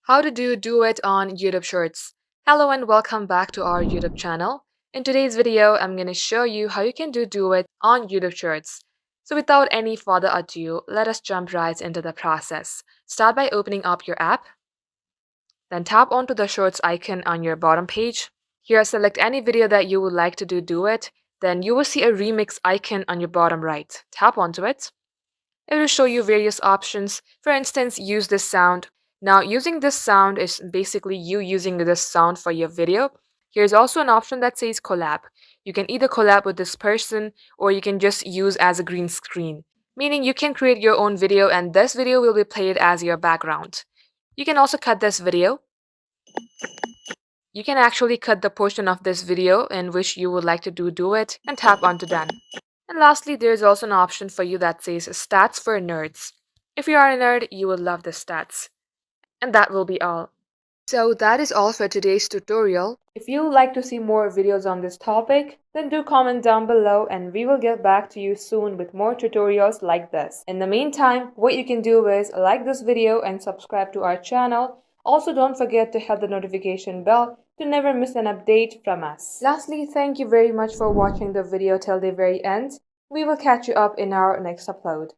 How to do Duet on YouTube Shorts. Hello and welcome back to our YouTube channel. In today's video, I'm going to show you how you can do Duet on YouTube Shorts. So without any further ado, let us jump right into the process. Start by opening up your app. Then tap onto the Shorts icon on your bottom page. Here, select any video that you would like to do Duet. Then you will see a remix icon on your bottom right. Tap onto it. It will show you various options. For instance, use this sound. Now, using this sound is basically you using this sound for your video. Here's also an option that says collab. You can either collab with this person or you can just use as a green screen, meaning you can create your own video and this video will be played as your background. You can also cut this video. You can actually cut the portion of this video in which you would like to do Duet and tap onto done. And lastly, there is also an option for you that says stats for nerds. If you are a nerd, you will love the stats. And that will be all. So that is all for today's tutorial. If you would like to see more videos on this topic, then do comment down below and we will get back to you soon with more tutorials like this. In the meantime, what you can do is like this video and subscribe to our channel. Also, don't forget to hit the notification bell to never miss an update from us. Lastly, thank you very much for watching the video till the very end. We will catch you up in our next upload.